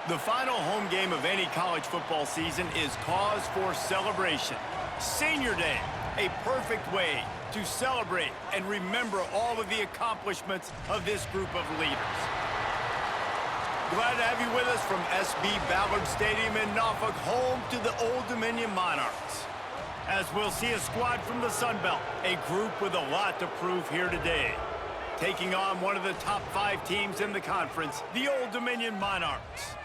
The final home game of any college football season is cause for celebration. Senior Day, a perfect way to celebrate and remember all of the accomplishments of this group of leaders. Glad to have you with us from SB Ballard Stadium in Norfolk, home to the Old Dominion Monarchs. As we'll see a squad from the Sun Belt, a group with a lot to prove here today. Taking on one of the top 5 teams in the conference, the Old Dominion Monarchs.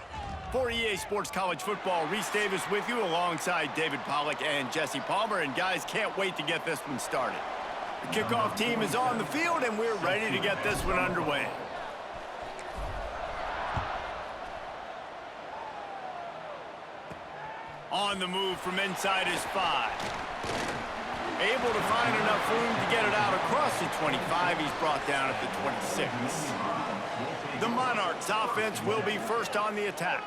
For EA Sports College Football, Reese Davis with you alongside David Pollack and Jesse Palmer. And guys, can't wait to get this one started. The kickoff team is on the field and we're ready to get this one underway. On the move from inside his 5. Able to find enough room to get it out across the 25. He's brought down at the 26. The Monarchs offense will be first on the attack.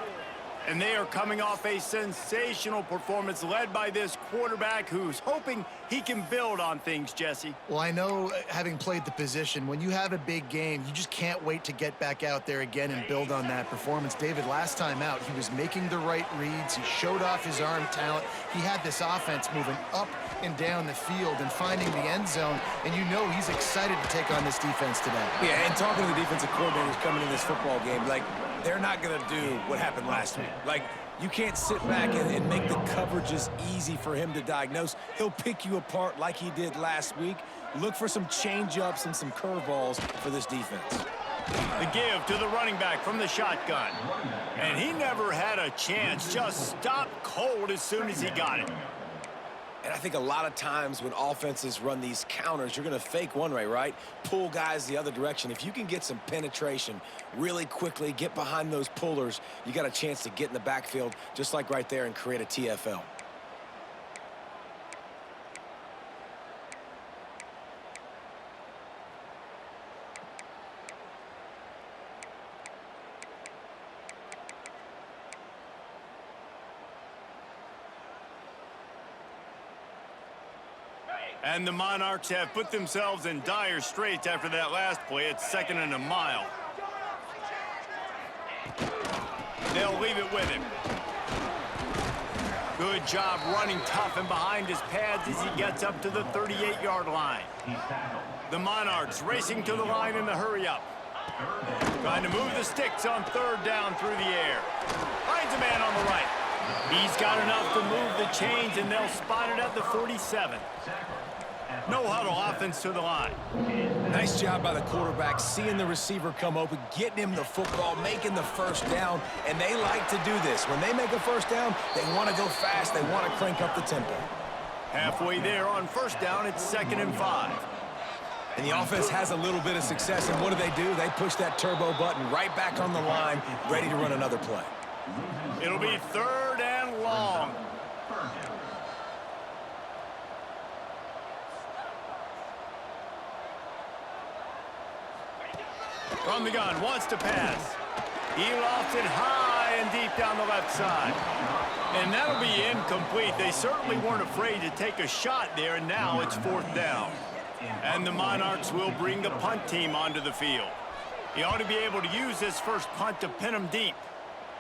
And they are coming off a sensational performance led by this quarterback who's hoping he can build on things, Jesse. Well, I know, having played the position, when you have a big game, you just can't wait to get back out there again and build on that performance. David, last time out, he was making the right reads. He showed off his arm talent. He had this offense moving up and down the field and finding the end zone, and you know he's excited to take on this defense today. Yeah, and talking to the defensive coordinators coming in this football game, like, they're not going to do what happened last week. Like, you can't sit back and make the coverages easy for him to diagnose. He'll pick you apart like he did last week. Look for some change-ups and some curveballs for this defense. The give to the running back from the shotgun. And he never had a chance. Just stopped cold as soon as he got it. And I think a lot of times when offenses run these counters, you're going to fake one way, right? Pull guys the other direction. If you can get some penetration really quickly, get behind those pullers, you got a chance to get in the backfield just like right there and create a TFL. And the Monarchs have put themselves in dire straits after that last play. It's 2nd and a mile. They'll leave it with him. Good job running tough and behind his pads as he gets up to the 38-yard line. The Monarchs racing to the line in the hurry-up. Trying to move the sticks on 3rd down through the air. Finds a man on the right. He's got enough to move the chains, and they'll spot it at the 47. No huddle offense to the line. Nice job by the quarterback, seeing the receiver come open, getting him the football, making the first down, and they like to do this. When they make a first down, they want to go fast. They want to crank up the tempo. Halfway there on 1st down, it's 2nd and 5. And the offense has a little bit of success, and what do? They push that turbo button right back on the line, ready to run another play. It'll be 3rd and long. From the gun, wants to pass. He lofts it high and deep down the left side. And that'll be incomplete. They certainly weren't afraid to take a shot there, and now it's 4th down. And the Monarchs will bring the punt team onto the field. He ought to be able to use this first punt to pin them deep.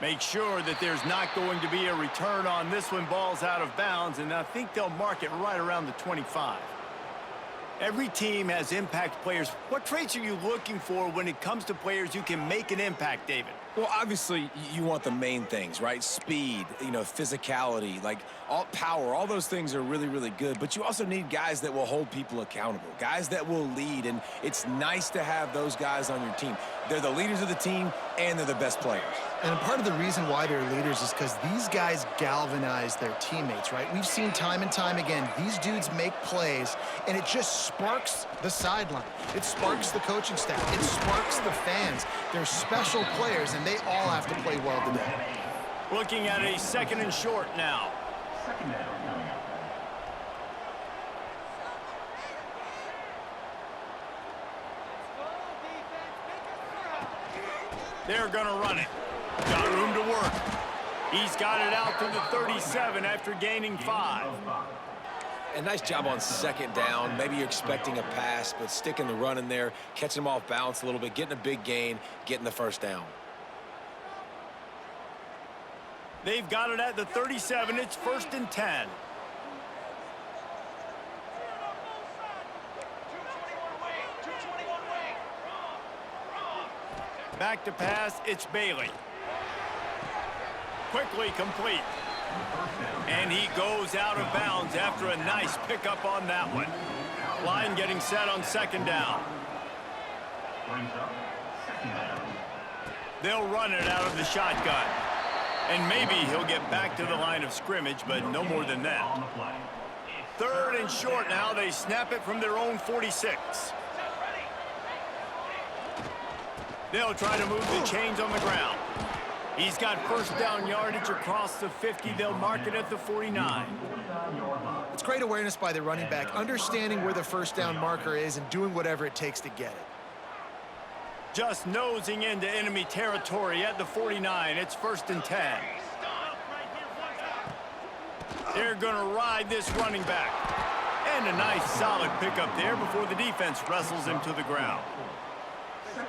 Make sure that there's not going to be a return on this one. Ball's out of bounds, and I think they'll mark it right around the 25. Every team has impact players. What traits are you looking for when it comes to players who can make an impact, David? Well, obviously, you want the main things, right? Speed, physicality, like all power, all those things are really, really good. But you also need guys that will hold people accountable, guys that will lead. And it's nice to have those guys on your team. They're the leaders of the team, and they're the best players. And part of the reason why they're leaders is because these guys galvanize their teammates, right? We've seen time and time again, these dudes make plays, and it just sparks the sideline. It sparks the coaching staff. It sparks the fans. They're special players, and they all have to play well today. Looking at a 2nd and short now. They're going to run it. Got room to work. He's got it out to the 37 after gaining 5. And nice job on 2nd down. Maybe you're expecting a pass, but sticking the run in there, catching them off balance a little bit, getting a big gain, getting the 1st down. They've got it at the 37. It's 1st and 10. Back to pass, it's Bailey. Quickly complete. And he goes out of bounds after a nice pickup on that one. Line getting set on 2nd down. They'll run it out of the shotgun. And maybe he'll get back to the line of scrimmage, but no more than that. 3rd and short now. They snap it from their own 46. They'll try to move the chains on the ground. He's got 1st down yardage across the 50. They'll mark it at the 49. It's great awareness by the running back, understanding where the 1st down marker is and doing whatever it takes to get it. Just nosing into enemy territory at the 49. It's 1st and 10. They're going to ride this running back. And a nice solid pickup there before the defense wrestles him to the ground.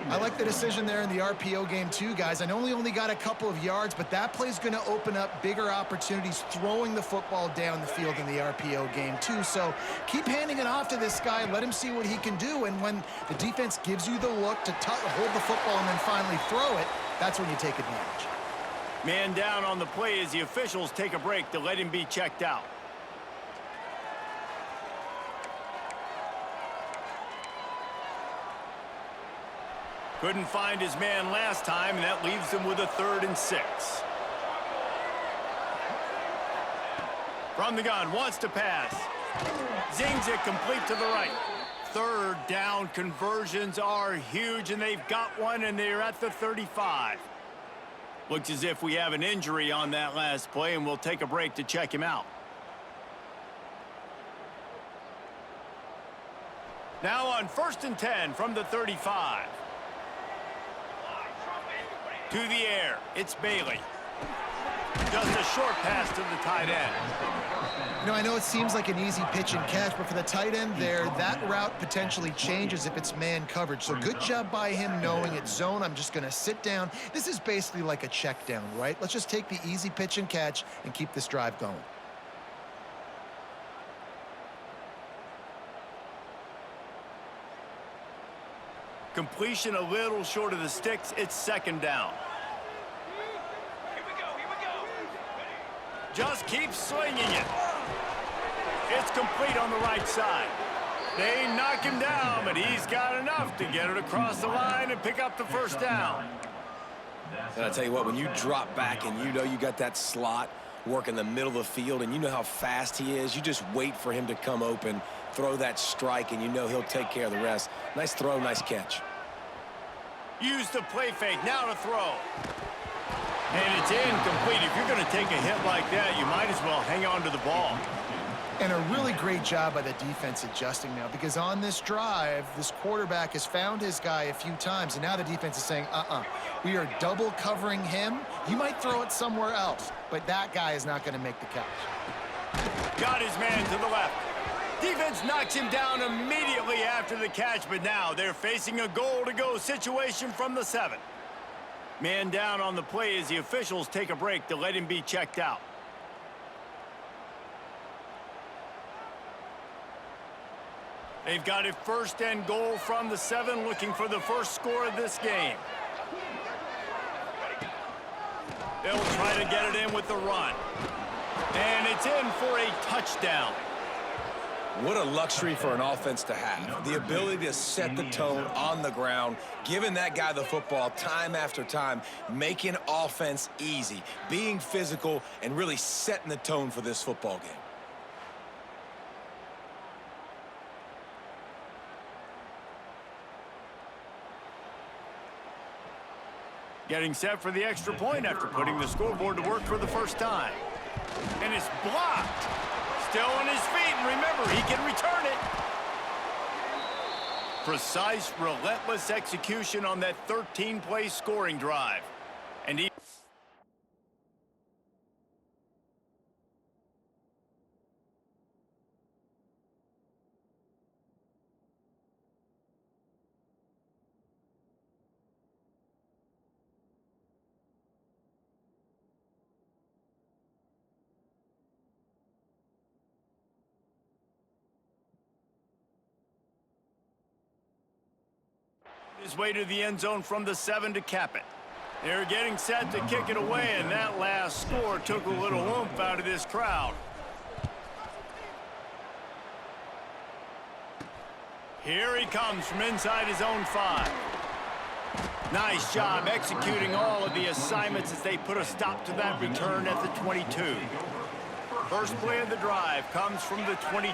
I like the decision there in the RPO game too, guys. I know he only got a couple of yards, but that play's going to open up bigger opportunities throwing the football down the field in the RPO game too. So keep handing it off to this guy. Let him see what he can do. And when the defense gives you the look to hold the football and then finally throw it, that's when you take advantage. Man down on the play as the officials take a break to let him be checked out. Couldn't find his man last time, and that leaves him with a 3rd and 6. From the gun, wants to pass. Zings it complete to the right. 3rd down conversions are huge, and they've got one, and they're at the 35. Looks as if we have an injury on that last play, and we'll take a break to check him out. Now on 1st and 10 from the 35. To the air, it's Bailey. Just a short pass to the tight end. You know, I know it seems like an easy pitch and catch, but for the tight end there, that route potentially changes if it's man coverage. So good job by him knowing it's zone. I'm just going to sit down. This is basically like a check down, right? Let's just take the easy pitch and catch and keep this drive going. Completion a little short of the sticks. It's 2nd down. Just keep swinging it. It's complete on the right side. They knock him down, but he's got enough to get it across the line and pick up the 1st down. And I tell you what, when you drop back and you know you got that slot work in the middle of the field and you know how fast he is, you just wait for him to come open, throw that strike, and you know he'll take care of the rest. Nice throw, nice catch. Use the play fake, now to throw. And it's incomplete. If you're going to take a hit like that, you might as well hang on to the ball. And a really great job by the defense adjusting now, because on this drive, this quarterback has found his guy a few times, and now the defense is saying, we are double covering him. You might throw it somewhere else, but that guy is not going to make the catch. Got his man to the left. Defense knocks him down immediately after the catch, but now they're facing a goal-to-go situation from the 7. Man down on the play as the officials take a break to let him be checked out. They've got it 1st and goal from the 7, looking for the first score of this game. They'll try to get it in with the run. And it's in for a touchdown. What a luxury for an offense to have. The ability to set the tone on the ground, giving that guy the football time after time, making offense easy, being physical, and really setting the tone for this football game. Getting set for the extra point after putting the scoreboard to work for the first time. And it's blocked. Still on his feet, and remember, he can return it. Precise, relentless execution on that 13-play scoring drive. And he His way to the end zone from the 7 to cap it. They're getting set to kick it away, and that last score took a little oomph out of this crowd. Here he comes from inside his own 5. Nice job executing all of the assignments as they put a stop to that return at the 22. First play of the drive comes from the 22.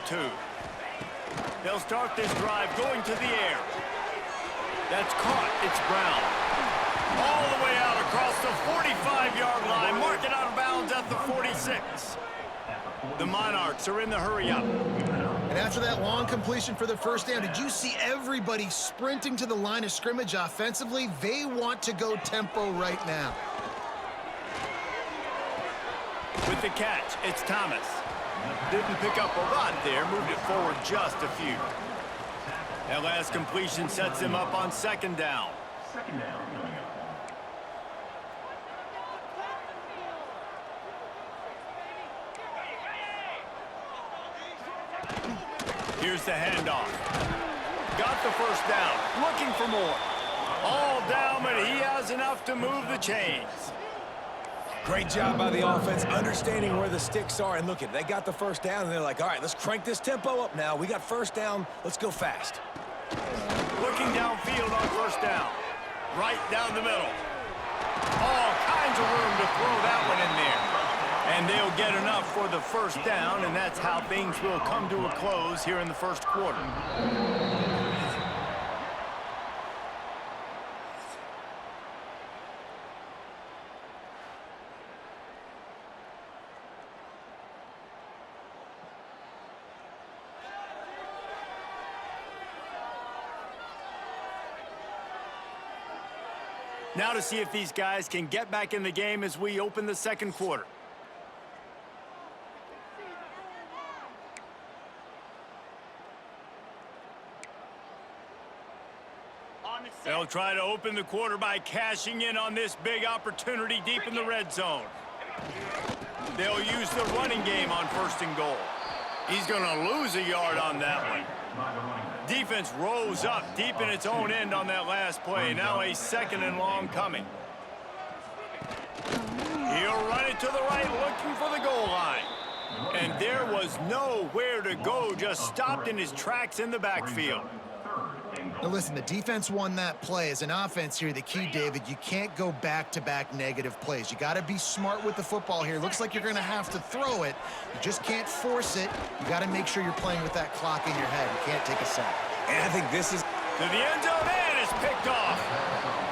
They'll start this drive going to the air. That's caught. It's Brown. All the way out across the 45-yard line. Mark it out of bounds at the 46. The Monarchs are in the hurry-up. And after that long completion for the first down, did you see everybody sprinting to the line of scrimmage offensively? They want to go tempo right now. With the catch, it's Thomas. Didn't pick up a lot there, moved it forward just a few. That last completion sets him up on second down. Here's the handoff. Got the first down, looking for more. All down, but he has enough to move the chains. Great job by the offense, understanding where the sticks are. And look, they got the first down, and they're like, all right, let's crank this tempo up now. We got first down. Let's go fast. Looking downfield on first down. Right down the middle. All kinds of room to throw that one in there. And they'll get enough for the first down, and that's how things will come to a close here in the first quarter. Now to see if these guys can get back in the game as we open the second quarter. They'll try to open the quarter by cashing in on this big opportunity deep in the red zone. They'll use the running game on first and goal. He's going to lose a yard on that one. Defense rose up deep in its own end on that last play. Now a second and long coming. He'll run it to the right, looking for the goal line. And there was nowhere to go, just stopped in his tracks in the backfield. Now listen, the defense won that play. As an offense here, the key, David, you can't go back-to-back negative plays. You got to be smart with the football here. Looks like you're going to have to throw it. You just can't force it. You got to make sure you're playing with that clock in your head. You can't take a sack. And I think this is... To the end zone, and it's picked off.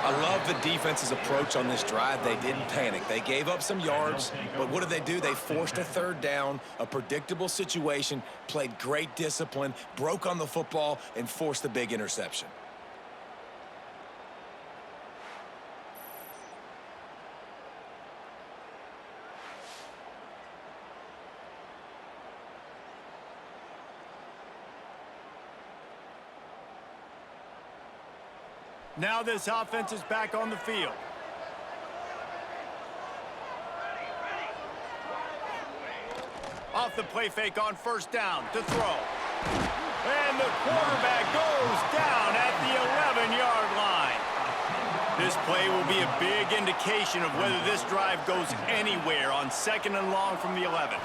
I love the defense's approach on this drive. They didn't panic. They gave up some yards, but what did? They forced a third down, a predictable situation, played great discipline, broke on the football, and forced the big interception. Now this offense is back on the field. Off the play fake on first down to throw. And the quarterback goes down at the 11-yard line. This play will be a big indication of whether this drive goes anywhere on second and long from the 11.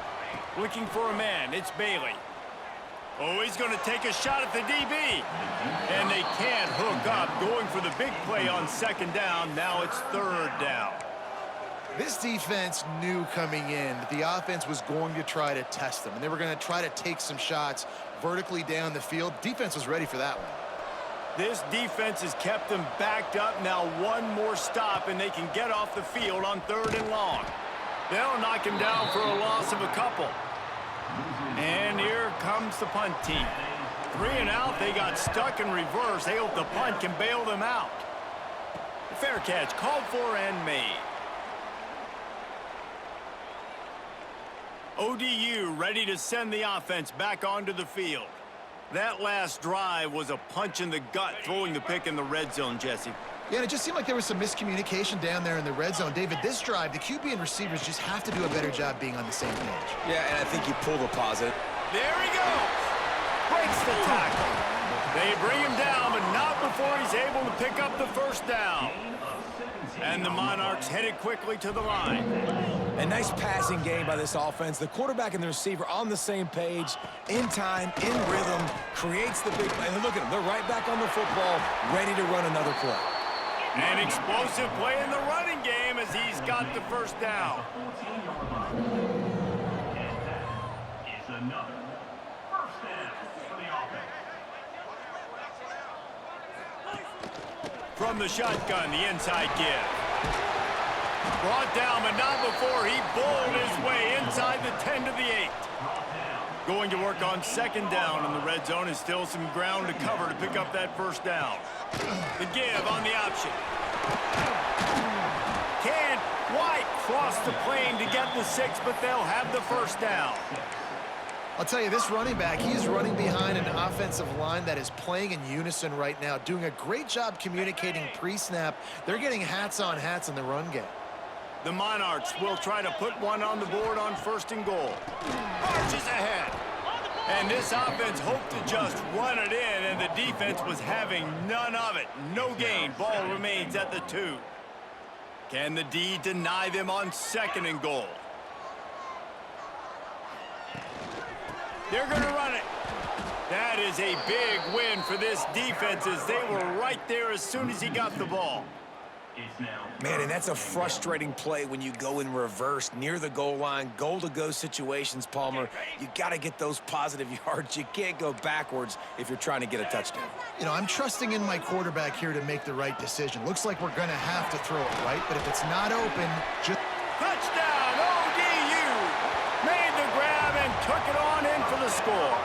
Looking for a man, it's Bailey. Oh, he's going to take a shot at the DB. And they can't hook up, going for the big play on second down. Now it's third down. This defense knew coming in that the offense was going to try to test them, and they were going to try to take some shots vertically down the field. Defense was ready for that one. This defense has kept them backed up. Now one more stop, and they can get off the field on third and long. They'll knock him down for a loss of a couple. And here comes the punt team. 3 and out, they got stuck in reverse. They hope the punt can bail them out. Fair catch called for and made. ODU ready to send the offense back onto the field. That last drive was a punch in the gut, throwing the pick in the red zone, Jesse. Yeah, and it just seemed like there was some miscommunication down there in the red zone. David, this drive, the QB and receivers just have to do a better job being on the same page. Yeah, and I think you pull the positive. There he goes. Breaks the tackle. They bring him down, but not before he's able to pick up the first down. And the Monarchs headed quickly to the line. A nice passing game by this offense. The quarterback and the receiver on the same page, in time, in rhythm, creates the big play. And look at them. They're right back on the football, ready to run another play. An explosive play in the running game as he's got the first down. From the shotgun, the inside give. Brought down, but not before he bowled his way inside the 10 to the 8. Going to work on second down in the red zone is still some ground to cover to pick up that first down. The give on the option. Can't quite cross the plane to get the 6, but they'll have the first down. I'll tell you, this running back, he's running behind an offensive line that is playing in unison right now, doing a great job communicating pre-snap. They're getting hats on hats in the run game. The Monarchs will try to put one on the board on first and goal. Marches ahead. And this offense hoped to just run it in, and the defense was having none of it. No gain. Ball remains at the 2. Can the D deny them on second and goal? They're going to run it. That is a big win for this defense as they were right there as soon as he got the ball. Man, and that's a frustrating play when you go in reverse near the goal line, goal-to-go situations, Palmer. You got to get those positive yards. You can't go backwards if you're trying to get a touchdown. You know, I'm trusting in my quarterback here to make the right decision. Looks like we're going to have to throw it, right? But if it's not open, just... Touchdown, ODU! Made the grab and took it on in for the score.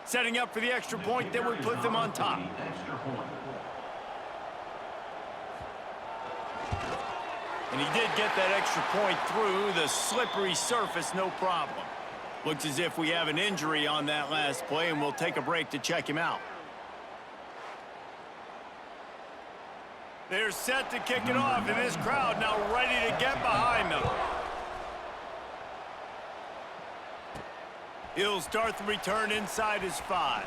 Setting up for the extra point that would put them on top. And he did get that extra point through the slippery surface, no problem. Looks as if we have an injury on that last play, and we'll take a break to check him out. They're set to kick it off, and this crowd now ready to get behind them. He'll start the return inside his 5.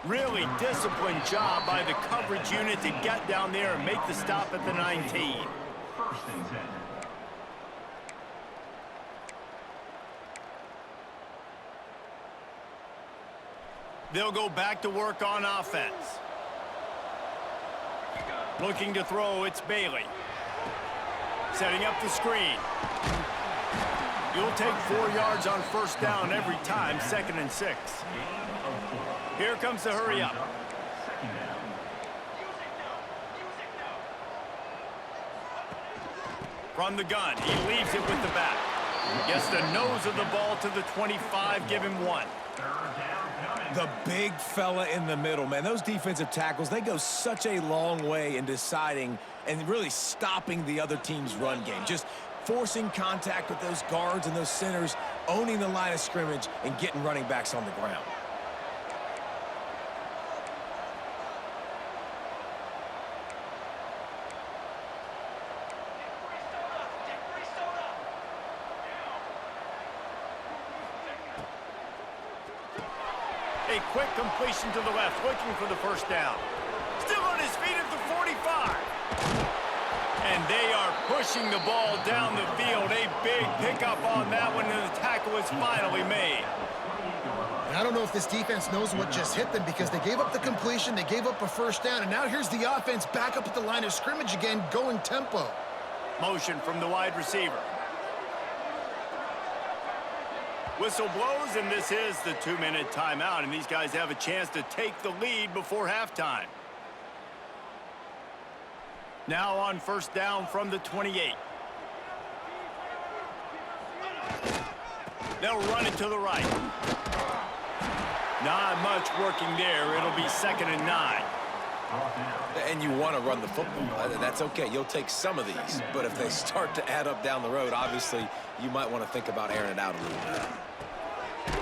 Really disciplined job by the coverage unit to get down there and make the stop at the 19. First and 10. They'll go back to work on offense. Looking to throw, it's Bailey. Setting up the screen. You'll take 4 yards on first down every time, 2nd and 6. Here comes the hurry up. From the gun, he leaves it with the back. Gets the nose of the ball to the 25, give him 1. The big fella in the middle, man. Those defensive tackles, they go such a long way in deciding and really stopping the other team's run game. Just forcing contact with those guards and those centers, owning the line of scrimmage, and getting running backs on the ground. A quick completion to the left, looking for the first down. Still on his feet at the 45. And they are pushing the ball down the field. A big pickup on that one, and the tackle is finally made. And I don't know if this defense knows what just hit them because they gave up the completion, they gave up a first down, and now here's the offense back up at the line of scrimmage again, going tempo. Motion from the wide receiver. Whistle blows, and this is the 2-minute timeout, and these guys have a chance to take the lead before halftime. Now on first down from the 28. They'll run it to the right. Not much working there. It'll be 2nd and 9. And you want to run the football. That's okay. You'll take some of these. But if they start to add up down the road, obviously, you might want to think about airing it out a little bit.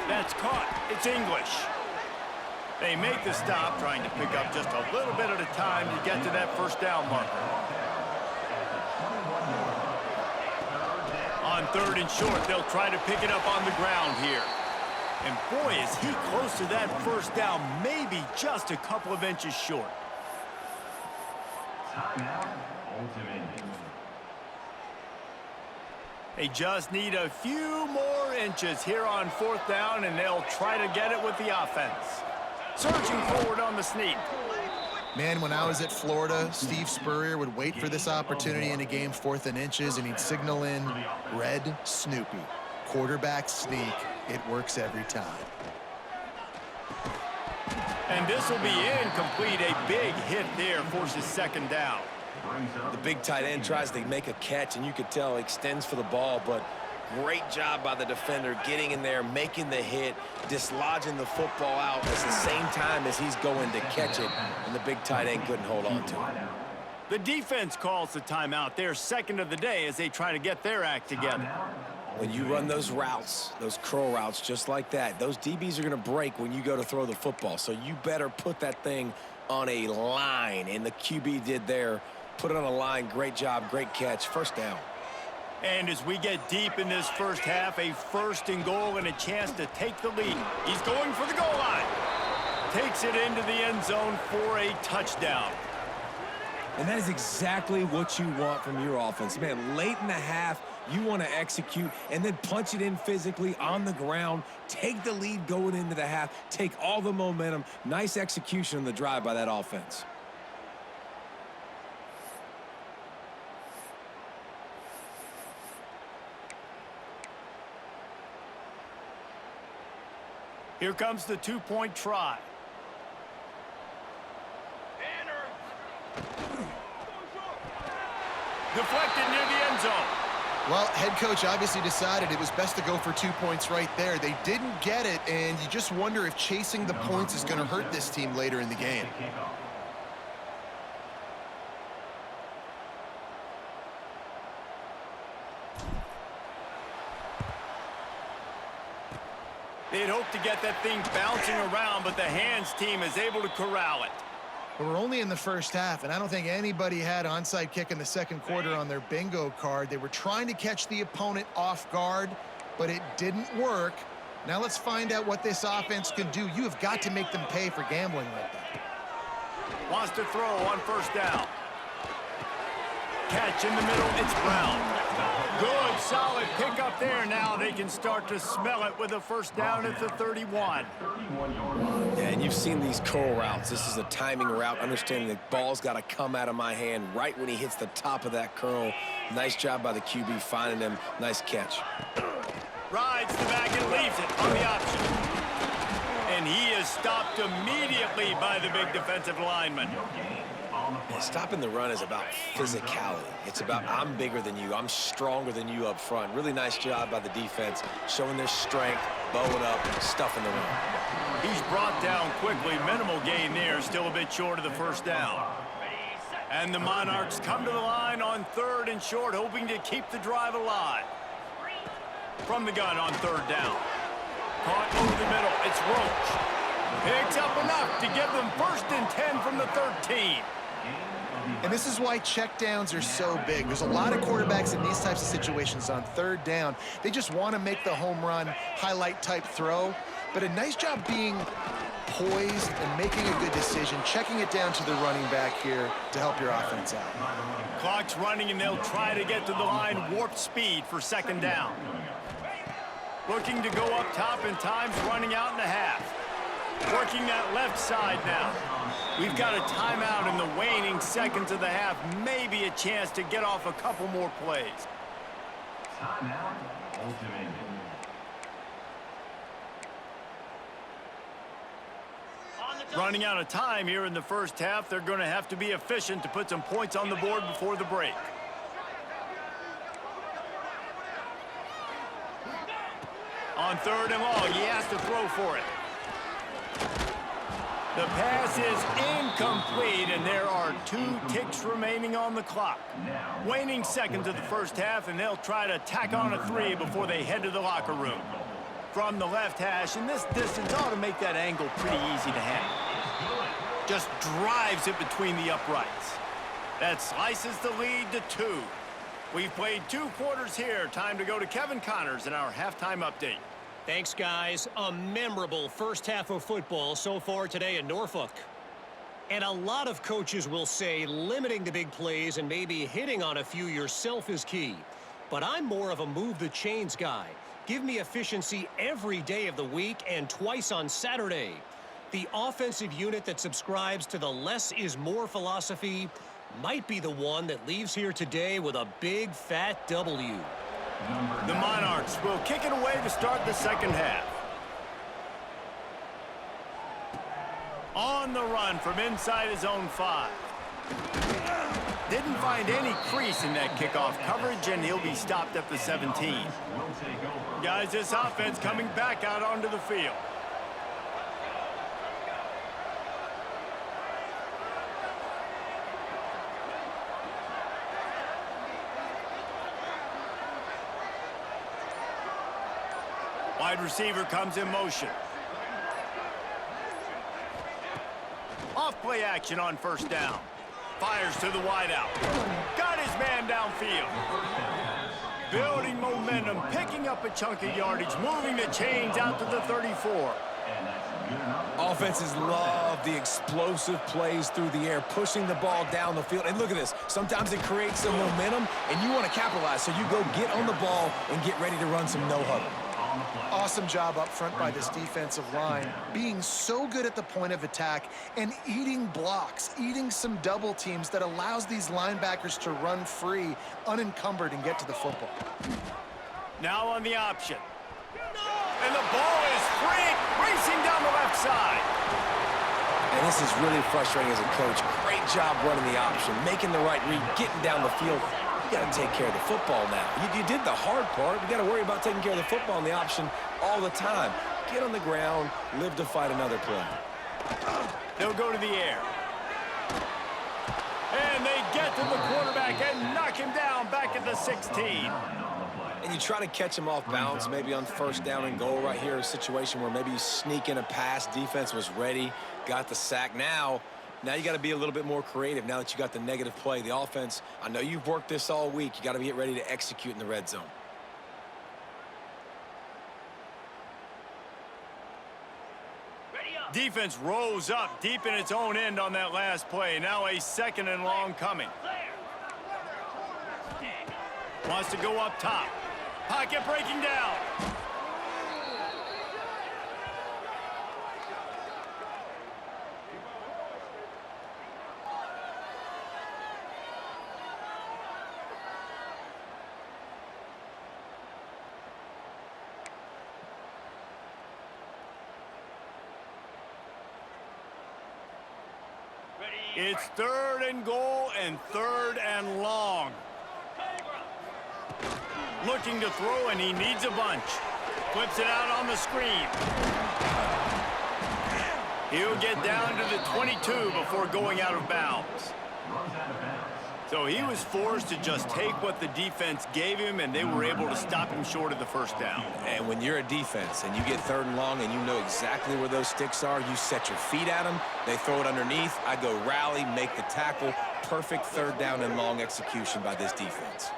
That's caught. It's English. They make the stop, trying to pick up just a little bit at a time to get to that first down marker. On 3rd and short, they'll try to pick it up on the ground here. And boy, is he close to that first down, maybe just a couple of inches short. They just need a few more inches here on 4th down, and they'll try to get it with the offense. Surging forward on the sneak. Man, when I was at Florida, Steve Spurrier would wait for this opportunity in a game 4th and inches, and he'd signal in red Snoopy. Quarterback sneak. It works every time. And this will be incomplete. A big hit there forces 2nd down. The big tight end tries to make a catch, and you could tell extends for the ball, but great job by the defender getting in there, making the hit, dislodging the football out at the same time as he's going to catch it, and the big tight end couldn't hold on to it. The defense calls the timeout. Their 2nd of the day as they try to get their act together. When you run those routes, those curl routes just like that, those DBs are going to break when you go to throw the football. So you better put that thing on a line, and the QB did there. Put it on a line. Great job, great catch. First down. And as we get deep in this first half, a 1st and goal and a chance to take the lead. He's going for the goal line. Takes it into the end zone for a touchdown. And that is exactly what you want from your offense. Man, late in the half, you want to execute and then punch it in physically on the ground, take the lead going into the half, take all the momentum. Nice execution on the drive by that offense. Here comes the 2-point try. Deflected near the end zone. Well, head coach obviously decided it was best to go for 2 points right there. They didn't get it, and you just wonder if chasing the points is going to hurt this team later in the game. They'd hoped to get that thing bouncing around, but the hands team is able to corral it. We're only in the first half, and I don't think anybody had onside kick in the 2nd quarter on their bingo card. They were trying to catch the opponent off guard, but it didn't work. Now let's find out what this offense can do. You have got to make them pay for gambling like that. Wants to throw on 1st down. Catch in the middle, it's Brown. Good, solid pickup there. Now they can start to smell it with a 1st down at the 31. Yeah, and you've seen these curl routes. This is a timing route, understanding the ball's got to come out of my hand right when he hits the top of that curl. Nice job by the QB finding him. Nice catch. Rides the back and leaves it on the option. And he is stopped immediately by the big defensive lineman. And stopping the run is about physicality. It's about I'm bigger than you. I'm stronger than you up front. Really nice job by the defense, showing their strength, bowing up, stuffing the run. He's brought down quickly. Minimal gain there, still a bit short of the 1st down. And the Monarchs come to the line on 3rd and short, hoping to keep the drive alive. From the gun on 3rd down. Caught over the middle. It's Roach. Picks up enough to give them 1st and 10 from the 13. And this is why checkdowns are so big. There's a lot of quarterbacks in these types of situations on 3rd down. They just want to make the home run, highlight type throw. But a nice job being poised and making a good decision, checking it down to the running back here to help your offense out. Clock's running, and they'll try to get to the line warp speed for 2nd down. Looking to go up top, and time's running out in the half. Working that left side now. We've got a timeout in the waning seconds of the half. Maybe a chance to get off a couple more plays. Timeout, ultimate. Running out of time here in the first half. They're going to have to be efficient to put some points on the board before the break. On 3rd and long, he has to throw for it. The pass is incomplete, and there are 2 ticks remaining on the clock. Waning seconds of the first half, and they'll try to tack on a 3 before they head to the locker room. From the left hash, and this distance ought to make that angle pretty easy to handle. Just drives it between the uprights. That slices the lead to 2. We've played 2 quarters here. Time to go to Kevin Connors in our halftime update. Thanks, guys. A memorable first half of football so far today in Norfolk. And a lot of coaches will say limiting the big plays and maybe hitting on a few yourself is key. But I'm more of a move the chains guy. Give me efficiency every day of the week and twice on Saturday. The offensive unit that subscribes to the less is more philosophy might be the one that leaves here today with a big fat W. The Monarchs will kick it away to start the second half. On the run from inside his own 5. Didn't find any crease in that kickoff coverage, and he'll be stopped at the 17. Guys, this offense coming back out onto the field. Wide receiver comes in motion. Off play action on first down. Fires to the wideout. Got his man downfield. Building momentum, picking up a chunk of yardage, moving the chains out to the 34. Offenses love the explosive plays through the air, pushing the ball down the field. And look at this. Sometimes it creates some momentum, and you want to capitalize. So you go get on the ball and get ready to run some no-huddle. Awesome job up front by this defensive line, being so good at the point of attack and eating blocks, eating some double teams that allows these linebackers to run free, unencumbered, and get to the football. Now on the option. And the ball is free, racing down the left side. And this is really frustrating as a coach. Great job running the option, making the right read, getting down the field. You got to take care of the football now. You did the hard part. You got to worry about taking care of the football and the option all the time. Get on the ground, live to fight another play. They'll go to the air. And they get to the quarterback and knock him down back at the 16. And you try to catch him off balance, maybe on first down and goal right here, a situation where maybe you sneak in a pass, defense was ready, got the sack. Now you got to be a little bit more creative now that you got the negative play. The offense, I know you've worked this all week. You got to get ready to execute in the red zone. Defense rose up deep in its own end on that last play. Now a 2nd and long coming. Wants to go up top. Pocket breaking down. It's 3rd and goal and 3rd and long. Looking to throw, and he needs a bunch. Flips it out on the screen. He'll get down to the 22 before going out of bounds. So he was forced to just take what the defense gave him, and they were able to stop him short of the first down. And when you're a defense and you get 3rd and long and you know exactly where those sticks are, you set your feet at them, they throw it underneath, I go rally, make the tackle. Perfect 3rd down and long execution by this defense.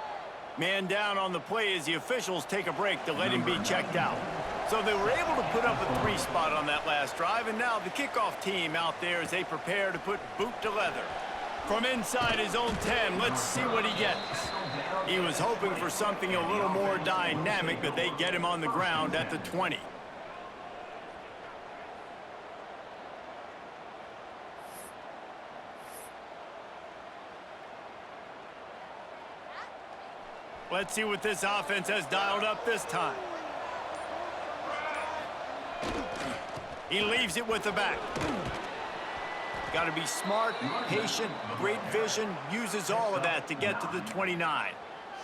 Man down on the play as the officials take a break to let him be checked out. So they were able to put up a 3 spot on that last drive, and now the kickoff team out there as they prepare to put boot to leather. From inside his own 10, let's see what he gets. He was hoping for something a little more dynamic, but they get him on the ground at the 20. Let's see what this offense has dialed up this time. He leaves it with the back. Got to be smart, patient, great vision, uses all of that to get to the 29.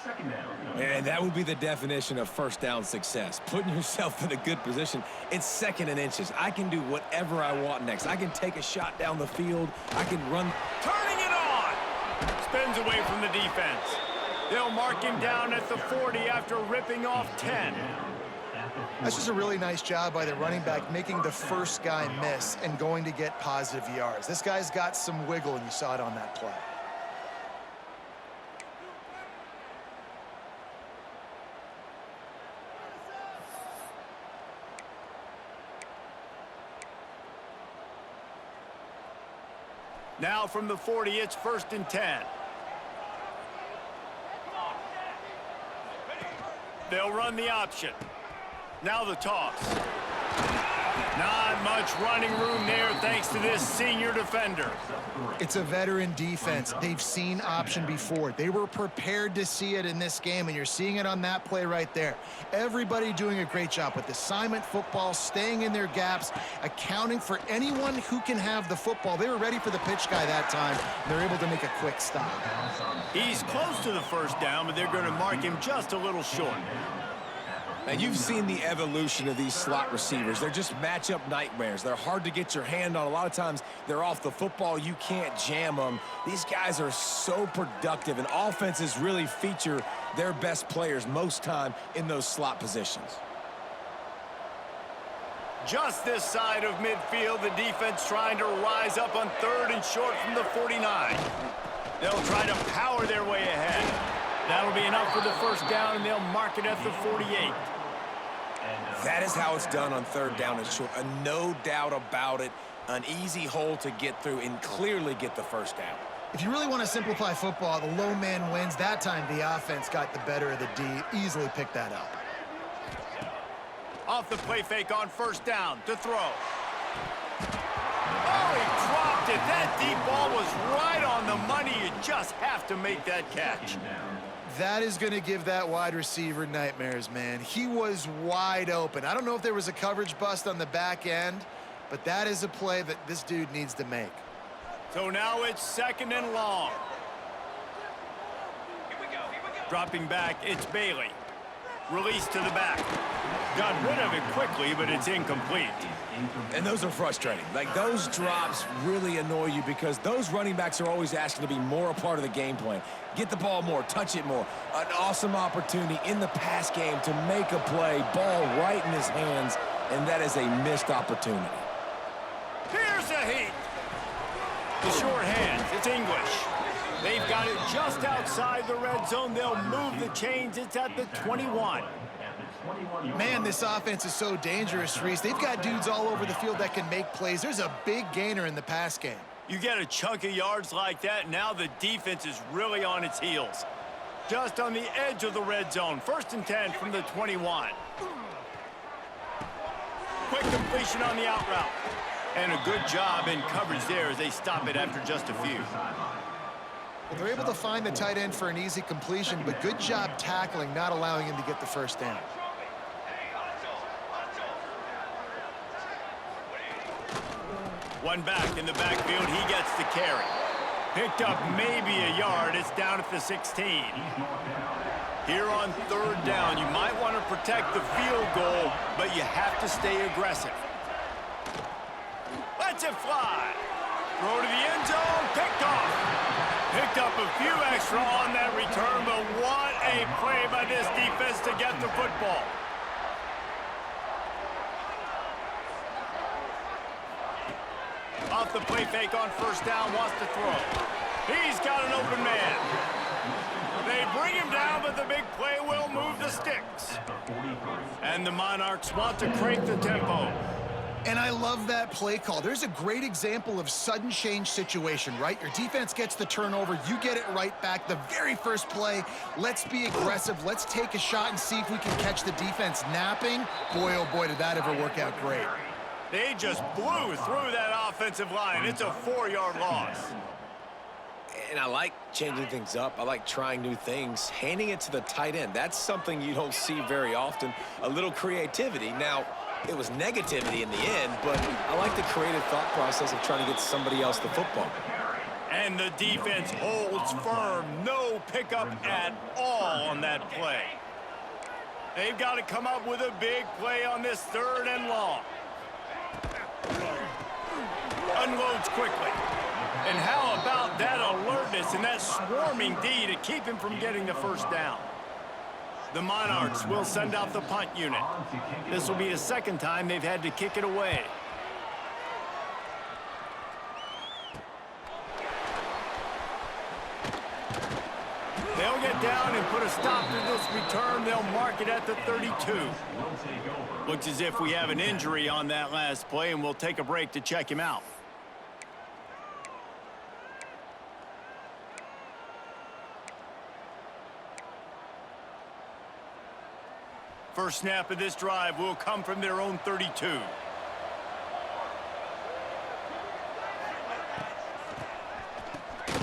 Second down. And that would be the definition of first down success. Putting yourself in a good position. It's second and inches. I can do whatever I want next. I can take a shot down the field. I can run. Turning it on. Spins away from the defense. They'll mark him down at the 40 after ripping off 10. That's just a really nice job by the running back, making the first guy miss and going to get positive yards. This guy's got some wiggle, and you saw it on that play. Now from the 40, it's 1st and 10. They'll run the option. Now the toss. Not much running room there thanks to this senior defender. It's a veteran defense. They've seen option before. They were prepared to see it in this game, and you're seeing it on that play right there. Everybody doing a great job with assignment football, staying in their gaps, accounting for anyone who can have the football. They were ready for the pitch guy that time, and they're able to make a quick stop. He's close to the first down, but they're going to mark him just a little short. Now, you've seen the evolution of these slot receivers. They're just matchup nightmares. They're hard to get your hand on. A lot of times, they're off the football. You can't jam them. These guys are so productive, and offenses really feature their best players most time in those slot positions. Just this side of midfield, the defense trying to rise up on 3rd and short from the 49. They'll try to power their way ahead. That'll be enough for the first down, and they'll mark it at the 48. That is how it's done on 3rd down and short. No doubt about it. An easy hole to get through and clearly get the first down. If you really want to simplify football, the low man wins. That time, the offense got the better of the D. Easily picked that up. Off the play fake on 1st down to throw. Oh, he dropped it. That deep ball was right on the money. You just have to make that catch. That is going to give that wide receiver nightmares, man. He was wide open. I don't know if there was a coverage bust on the back end, but that is a play that this dude needs to make. So now it's 2nd and long. Dropping back, it's Bailey. Release to the back. Got rid of it quickly, but it's incomplete. And those are frustrating. Like, those drops really annoy you because those running backs are always asking to be more a part of the game plan. Get the ball more, touch it more. An awesome opportunity in the pass game to make a play, ball right in his hands, and that is a missed opportunity. Here's a heat. The short hands, it's English. They've got it just outside the red zone. They'll move the chains. It's at the 21. Man, this offense is so dangerous, Reese. They've got dudes all over the field that can make plays. There's a big gainer in the pass game. You get a chunk of yards like that, now the defense is really on its heels. Just on the edge of the red zone. 1st and 10 from the 21. Quick completion on the out route. And a good job in coverage there as they stop it after just a few. Well, they're able to find the tight end for an easy completion, but good job tackling, not allowing him to get the first down. One back in the backfield, he gets the carry. Picked up maybe a yard, it's down at the 16. Here on 3rd down, you might want to protect the field goal, but you have to stay aggressive. Lets it fly. Throw to the end zone, picked off. Picked up a few extra on that return, but what a play by this defense to get the football. Off the play fake on 1st down, wants to throw. He's got an open man. They bring him down, but the big play will move the sticks. And the Monarchs want to crank the tempo. And I love that play call. There's a great example of sudden change situation, right? Your defense gets the turnover, you get it right back. The very first play, let's be aggressive. Let's take a shot and see if we can catch the defense napping. Boy, oh boy, did that ever work out great. They just blew through that offensive line. It's a 4-yard loss. And I like changing things up. I like trying new things. Handing it to the tight end, that's something you don't see very often. A little creativity. Now, it was negativity in the end, but I like the creative thought process of trying to get somebody else the football. And the defense holds firm. No no pickup at all on that play. They've got to come up with a big play on this 3rd and long. Unloads quickly. And how about that alertness and that swarming D to keep him from getting the first down? The Monarchs will send out the punt unit. This will be the 2nd time they've had to kick it away. They'll get down and put a stop to this return. They'll mark it at the 32. Looks as if we have an injury on that last play, and we'll take a break to check him out. First snap of this drive will come from their own 32.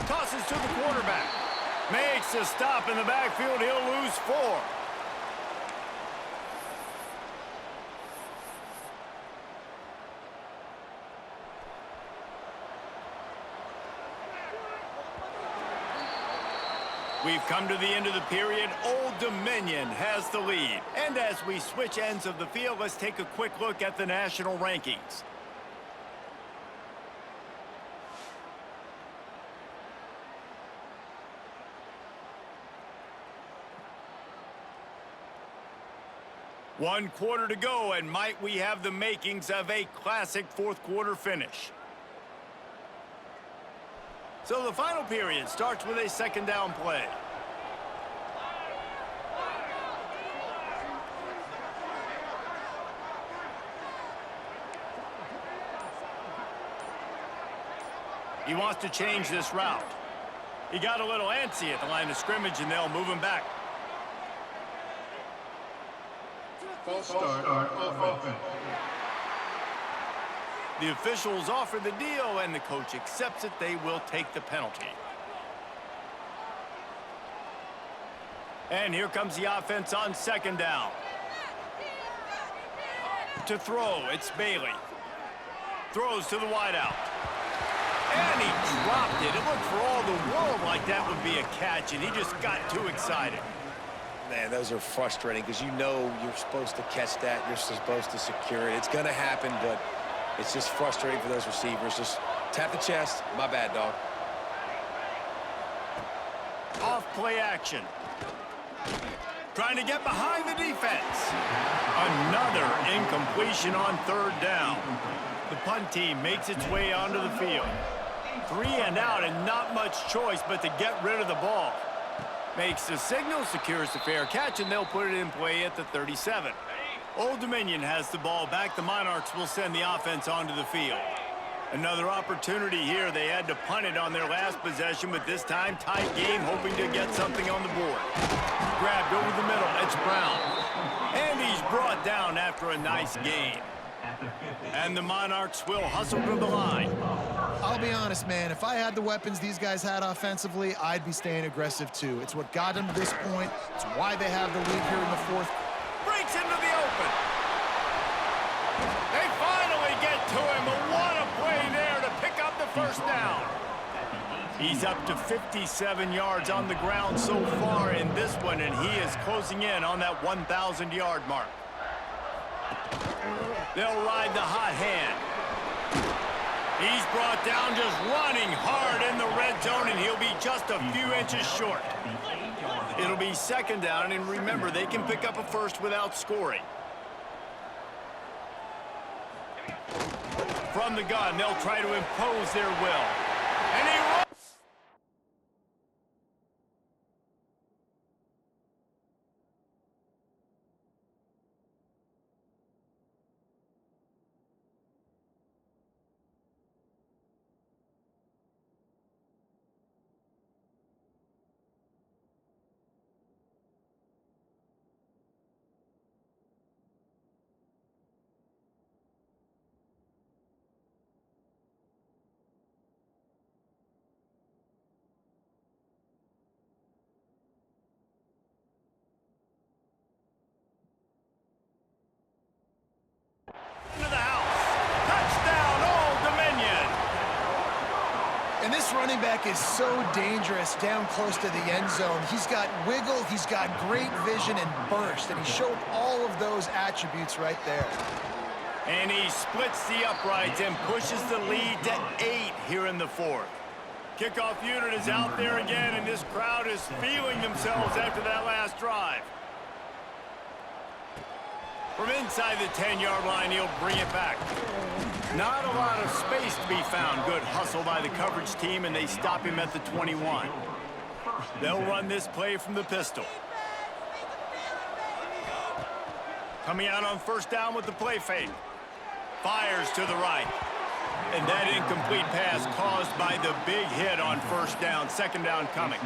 Tosses to the quarterback. Makes a stop in the backfield. He'll lose 4. We've come to the end of the period. Old Dominion has the lead. And as we switch ends of the field, let's take a quick look at the national rankings. One quarter to go, and might we have the makings of a classic 4th quarter finish. So the final period starts with a 2nd down play. He wants to change this route. He got a little antsy at the line of scrimmage, and they'll move him back. False start of offense. The officials offer the deal, and the coach accepts it. They will take the penalty. And here comes the offense on 2nd down. To throw, it's Bailey. Throws to the wideout. And he dropped it. It looked for all the world like that would be a catch, and he just got too excited. Man, those are frustrating because you know you're supposed to catch that. You're supposed to secure it. It's going to happen, but it's just frustrating for those receivers. Just tap the chest. My bad, dog. Off play action. Trying to get behind the defense. Another incompletion on 3rd down. The punt team makes its way onto the field. 3 and out, and not much choice but to get rid of the ball. Makes the signal, secures the fair catch, and they'll put it in play at the 37. Old Dominion has the ball back. The Monarchs will send the offense onto the field. Another opportunity here. They had to punt it on their last possession, but this time tight game, hoping to get something on the board. Grabbed over the middle. It's Brown. And he's brought down after a nice gain. And the Monarchs will hustle to the line. I'll be honest, man. If I had the weapons these guys had offensively, I'd be staying aggressive too. It's what got them to this point. It's why they have the lead here in the 4th. Breaks into the open. They finally get to him. But what a play there to pick up the first down. He's up to 57 yards on the ground so far in this one, and he is closing in on that 1,000-yard mark. They'll ride the hot hand. He's brought down just running hard in the red zone, and he'll be just a few inches short. It'll be 2nd down, and remember, they can pick up a first without scoring. From the gun, they'll try to impose their will. And he This running back is so dangerous down close to the end zone. He's got wiggle, he's got great vision and burst, and he showed all of those attributes right there. And he splits the uprights and pushes the lead to 8 here in the fourth. Kickoff unit is out there again, and this crowd is feeling themselves after that last drive. From inside the 10-yard line, he'll bring it back. Not a lot of space to be found. Good hustle by the coverage team, and they stop him at the 21. They'll run this play from the pistol. Coming out on first down with the play fake. Fires to the right. And that incomplete pass caused by the big hit on first down. Second down coming.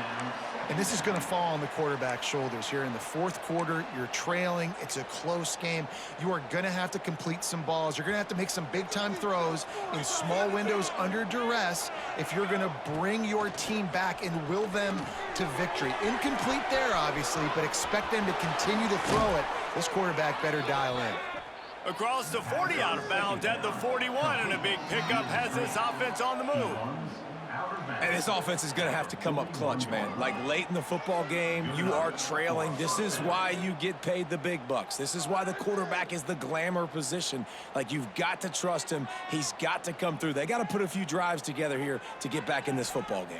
And this is going to fall on the quarterback's shoulders here in the fourth quarter. You're trailing. It's a close game. You are going to have to complete some balls. You're going to have to make some big-time throws in small windows under duress if you're going to bring your team back and will them to victory. Incomplete there, obviously, but expect them to continue to throw it. This quarterback better dial in. Across the 40 out of bounds at the 41, and a big pickup has this offense on the move. And this offense is going to have to come up clutch, man. Like late in the football game, you are trailing. This is why you get paid the big bucks. This is why the quarterback is the glamour position. Like, you've got to trust him. He's got to come through. They got to put a few drives together here to get back in this football game.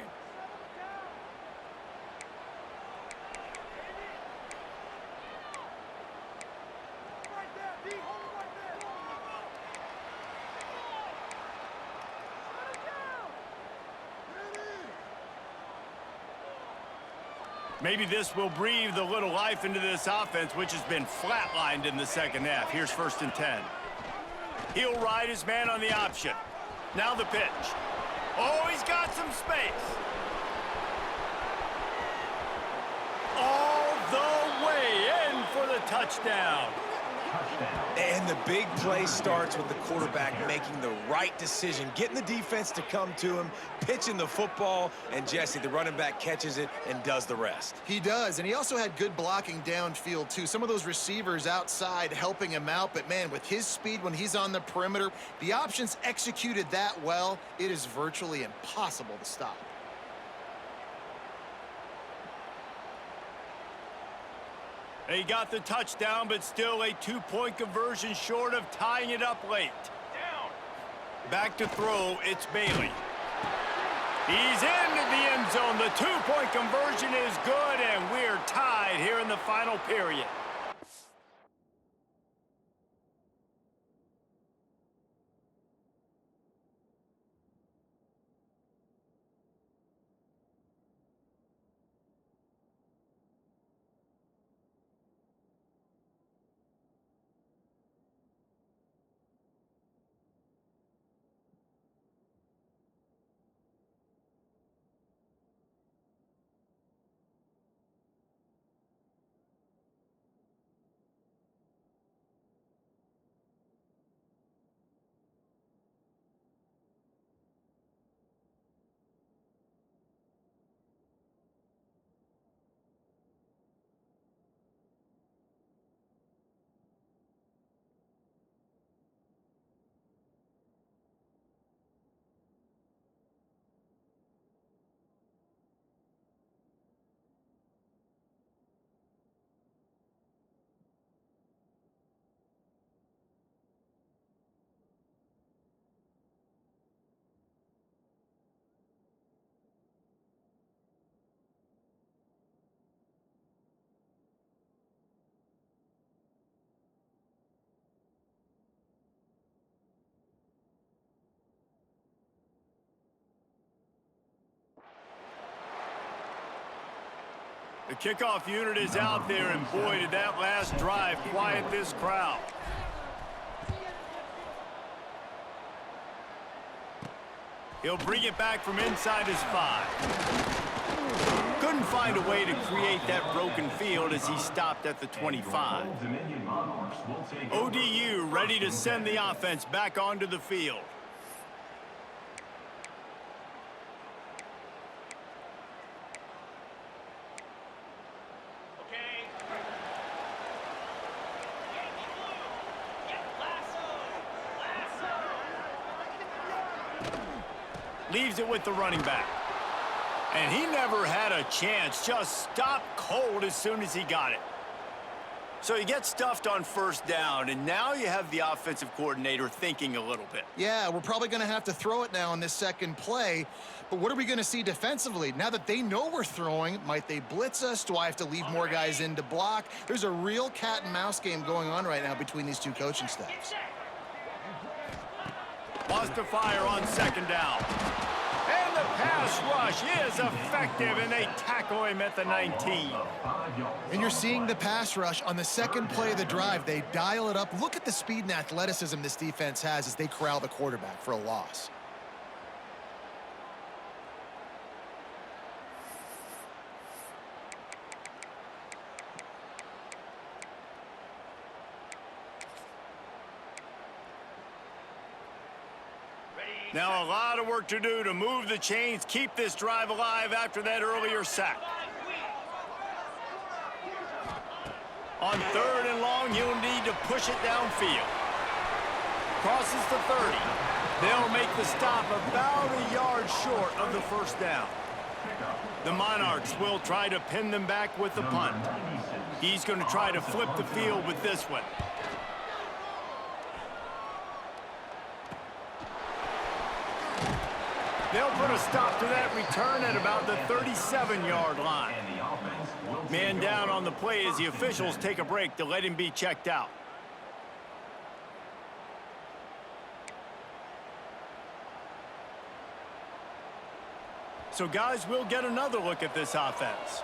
Maybe this will breathe a little life into this offense, which has been flatlined in the second half. Here's 1st and 10. He'll ride his man on the option. Now the pitch. Oh, he's got some space. All the way in for the touchdown. And the big play starts with the quarterback making the right decision, getting the defense to come to him, pitching the football, and Jesse, the running back, catches it and does the rest. He does, and he also had good blocking downfield, too. Some of those receivers outside helping him out, but, man, with his speed when he's on the perimeter, the options executed that well, it is virtually impossible to stop. They got the touchdown, but still a 2-point conversion short of tying it up late. Down. Back to throw, it's Bailey. He's into the end zone. The 2-point conversion is good, and we're tied here in the final period. The kickoff unit is out there, and boy, did that last drive quiet this crowd. He'll bring it back from inside his 5. Couldn't find a way to create that broken field as he stopped at the 25. ODU ready to send the offense back onto the field. Leaves it with the running back. And he never had a chance. Just stopped cold as soon as he got it. So you get stuffed on first down, and now you have the offensive coordinator thinking a little bit. Yeah, we're probably going to have to throw it now on this second play. But what are we going to see defensively? Now that they know we're throwing, might they blitz us? Do I have to leave more guys in to block? There's a real cat and mouse game going on right now between these two coaching staffs. Wants to fire on second down. And the pass rush is effective, and they tackle him at the 19. And you're seeing the pass rush on the second play of the drive. They dial it up. Look at the speed and athleticism this defense has as they corral the quarterback for a loss. Now a lot of work to do to move the chains, keep this drive alive after that earlier sack. On third and long, he'll need to push it downfield. Crosses the 30. They'll make the stop about a yard short of the first down. The Monarchs will try to pin them back with the punt. He's going to try to flip the field with this one. They'll put a stop to that return at about the 37-yard line. Man down on the play as the officials take a break to let him be checked out. So, guys, we'll get another look at this offense.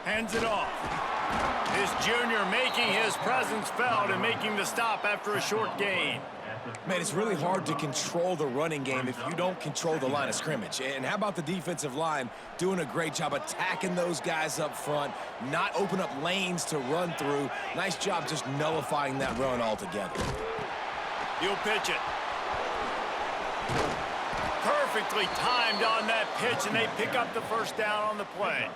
Hands it off. This junior making his presence felt and making the stop after a short gain. Man, it's really hard to control the running game if you don't control the line of scrimmage. And how about the defensive line doing a great job attacking those guys up front, not open up lanes to run through. Nice job just nullifying that run altogether. He'll pitch it. Perfectly timed on that pitch, and they pick up the first down on the play.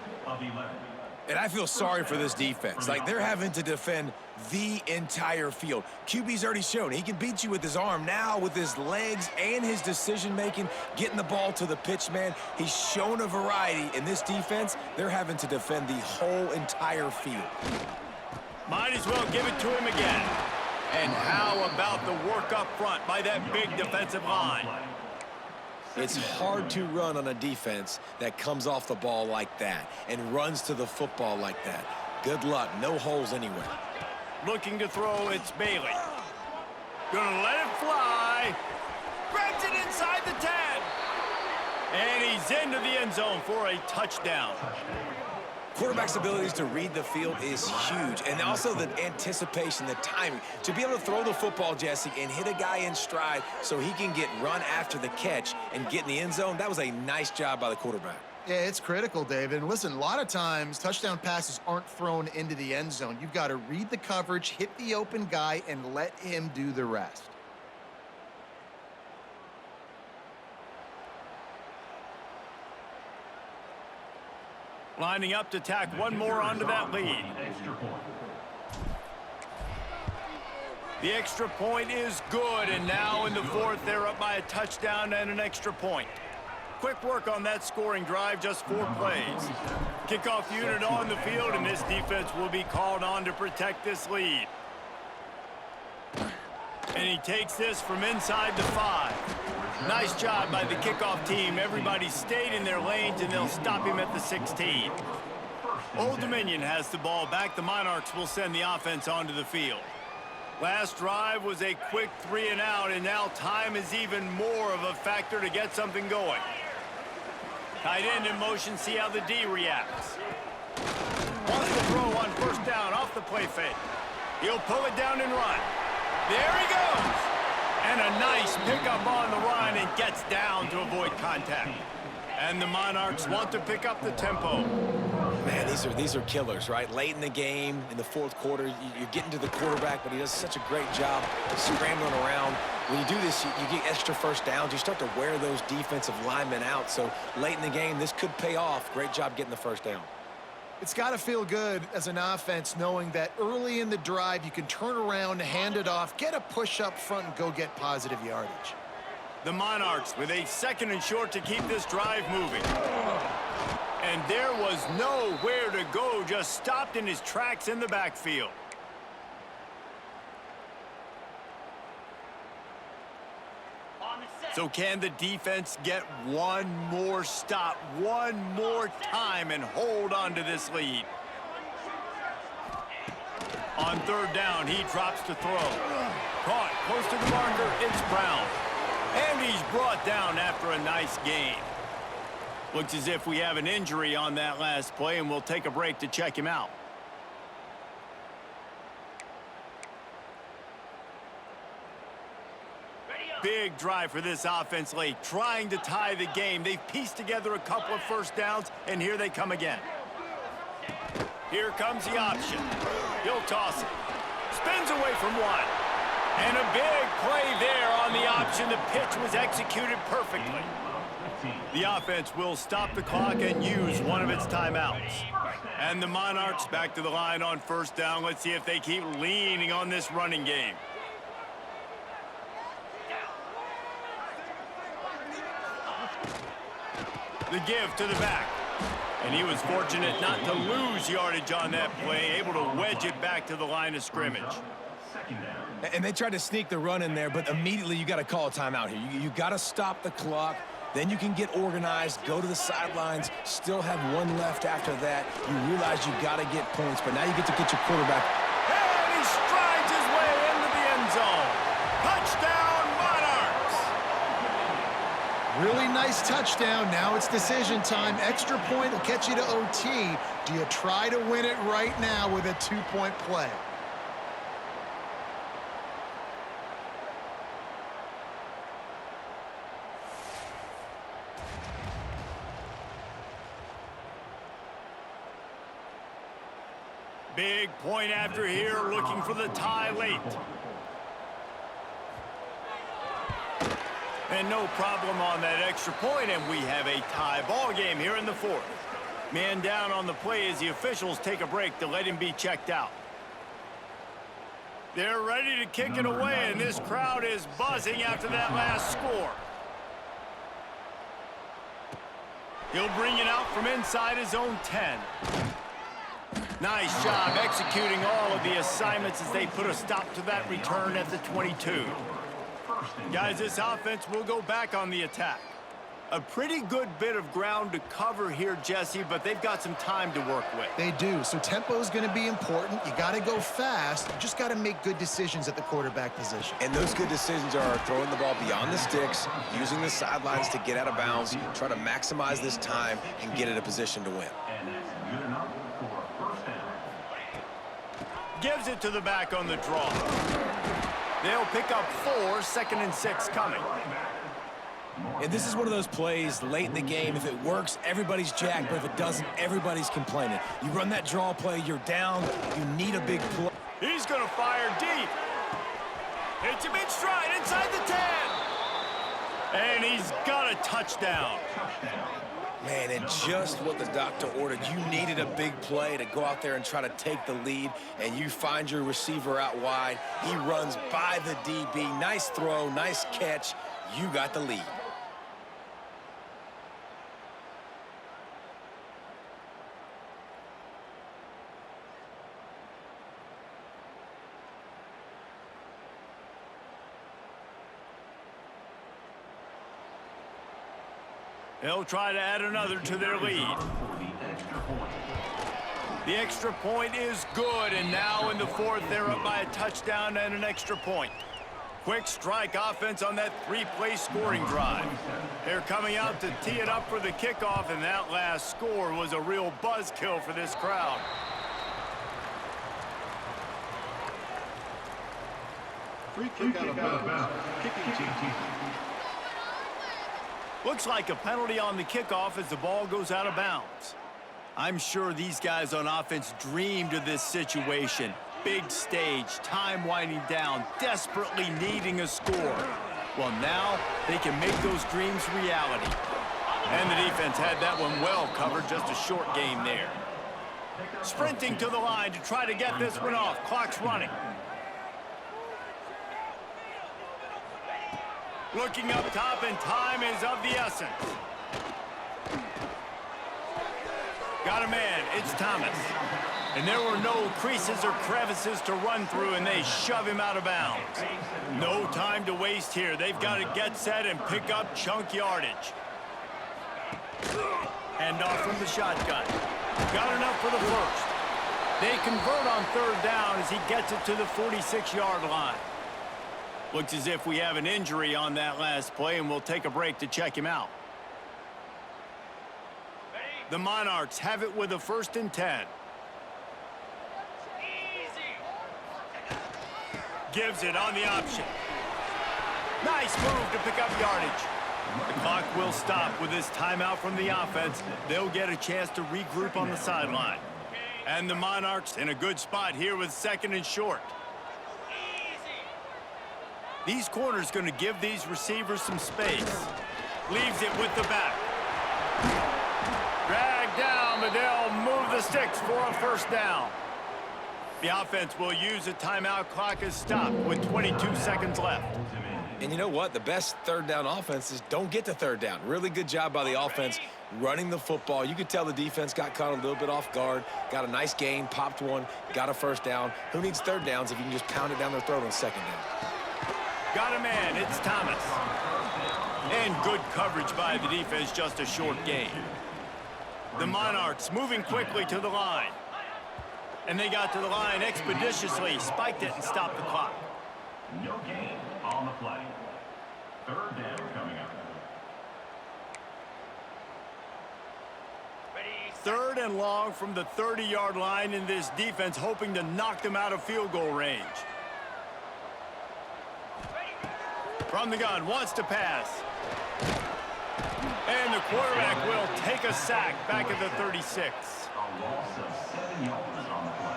And I feel sorry for this defense. Like, they're having to defend the entire field. QB's already shown he can beat you with his arm. Now, with his legs and his decision-making, getting the ball to the pitch, man, he's shown a variety. In this defense, they're having to defend the whole entire field. Might as well give it to him again. And how about the work up front by that big defensive line? It's hard to run on a defense that comes off the ball like that and runs to the football like that. Good luck. No holes anywhere. Looking to throw, it's Bailey. Gonna let it fly. Grabs it inside the 10. And he's into the end zone for a touchdown. Quarterback's abilities to read the field is huge, and also the anticipation, the timing. To be able to throw the football, Jesse, and hit a guy in stride so he can get run after the catch and get in the end zone, that was a nice job by the quarterback. Yeah, it's critical, David. And listen, a lot of times touchdown passes aren't thrown into the end zone. You've got to read the coverage, hit the open guy, and let him do the rest. Lining up to tack one more onto that lead. The extra point is good, and now in the fourth, they're up by a touchdown and an extra point. Quick work on that scoring drive, just 4 plays. Kickoff unit on the field, and this defense will be called on to protect this lead. And he takes this from inside the 5. Nice job by the kickoff team. Everybody stayed in their lanes, and they'll stop him at the 16. Old Dominion has the ball back. The Monarchs will send the offense onto the field. Last drive was a quick 3 and out, and now time is even more of a factor to get something going. Tight end in motion, see how the D reacts. Wants to throw on first down off the play fake. He'll pull it down and run. There he goes. And a nice pickup on the run and gets down to avoid contact. And the Monarchs want to pick up the tempo. Man, these are killers, right? Late in the game, in the fourth quarter, you're getting to the quarterback, but he does such a great job scrambling around. When you do this, you get extra first downs. You start to wear those defensive linemen out. So late in the game, this could pay off. Great job getting the first down. It's got to feel good as an offense knowing that early in the drive you can turn around, hand it off, get a push up front, and go get positive yardage. The Monarchs with a 2nd and short to keep this drive moving. And there was nowhere to go, just stopped in his tracks in the backfield. So can the defense get one more stop, one more time, and hold on to this lead? On 3rd down, he drops to throw. Caught close to the marker, it's Brown. And he's brought down after a nice gain. Looks as if we have an injury on that last play, and we'll take a break to check him out. Big drive for this offense late, trying to tie the game. They've pieced together a couple of 1st downs, and here they come again. Here comes the option. He'll toss it. Spins away from one. And a big play there on the option. The pitch was executed perfectly. The offense will stop the clock and use one of its timeouts. And the Monarchs back to the line on 1st down. Let's see if they keep leaning on this running game. The give to the back. And he was fortunate not to lose yardage on that play, able to wedge it back to the line of scrimmage. And they tried to sneak the run in there, but immediately you got to call a timeout here. You got to stop the clock. Then you can get organized, go to the sidelines, still have one left after that. You realize you got to get points, but now you get to get your quarterback. And he strides his way into the end zone. Touchdown, Monarchs! Really nice touchdown. Now it's decision time. Extra point will get you to OT. Do you try to win it right now with a 2-point play? Big point after here, looking for the tie late. And no problem on that extra point, and we have a tie ball game here in the 4th. Man down on the play as the officials take a break to let him be checked out. They're ready to kick it away, and this crowd is buzzing after that last score. He'll bring it out from inside his own 10. Nice job executing all of the assignments as they put a stop to that return at the 22. Guys, this offense will go back on the attack. A pretty good bit of ground to cover here, Jesse, but they've got some time to work with. They do, so tempo is going to be important. You got to go fast. You just got to make good decisions at the quarterback position. And those good decisions are throwing the ball beyond the sticks, using the sidelines to get out of bounds, try to maximize this time and get in a position to win. Gives it to the back on the draw. They'll pick up 4, 2nd and 6 coming. And this is one of those plays late in the game. If it works, everybody's jacked, but if it doesn't, everybody's complaining. You run that draw play, you're down, you need a big play. He's going to fire deep. It's a mid stride inside the 10. And he's got a touchdown. Man, and just what the doctor ordered. You needed a big play to go out there and try to take the lead, and you find your receiver out wide. He runs by the DB. Nice throw, nice catch. You got the lead. They'll try to add another to their lead. The extra point is good, and now in the 4th, they're up by a touchdown and an extra point. Quick strike offense on that 3-play scoring drive. They're coming out to tee it up for the kickoff, and that last score was a real buzzkill for this crowd. Free kick out of bounds. Kicking team. Looks like a penalty on the kickoff as the ball goes out of bounds. I'm sure these guys on offense dreamed of this situation. Big stage, time winding down, desperately needing a score. Well, now they can make those dreams reality. And the defense had that one well covered, just a short game there. Sprinting to the line to try to get this one off. Clock's running. Looking up top, and time is of the essence. Got a man. It's Thomas. And there were no creases or crevices to run through, and they shove him out of bounds. No time to waste here. They've got to get set and pick up chunk yardage. Hand off from the shotgun. Got enough for the first. They convert on third down as he gets it to the 46-yard line. Looks as if we have an injury on that last play, and we'll take a break to check him out. The Monarchs have it with a 1st and 10. Gives it on the option. Nice move to pick up yardage. The clock will stop with this timeout from the offense. They'll get a chance to regroup on the sideline. And the Monarchs in a good spot here with 2nd and short. These corners going to give these receivers some space. Leaves it with the back. Dragged down, but they'll move the sticks for a 1st down. The offense will use a timeout. Clock is stopped with 22 seconds left. And you know what? The best 3rd down offenses don't get to 3rd down. Really good job by the offense running the football. You could tell the defense got caught a little bit off guard. Got a nice gain, popped one, got a 1st down. Who needs 3rd downs if you can just pound it down their throat on 2nd down? Got a man. It's Thomas. And good coverage by the defense, just a short gain. The Monarchs moving quickly to the line. And they got to the line expeditiously, spiked it, and stopped the clock. No gain on the play. 3rd down coming up. 3rd and long from the 30-yard line, in this defense hoping to knock them out of field goal range. From the gun, wants to pass. And the quarterback will take a sack back at the 36. A loss of 7 yards on the play.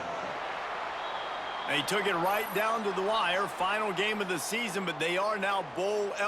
They took it right down to the wire. Final game of the season, but they are now bowl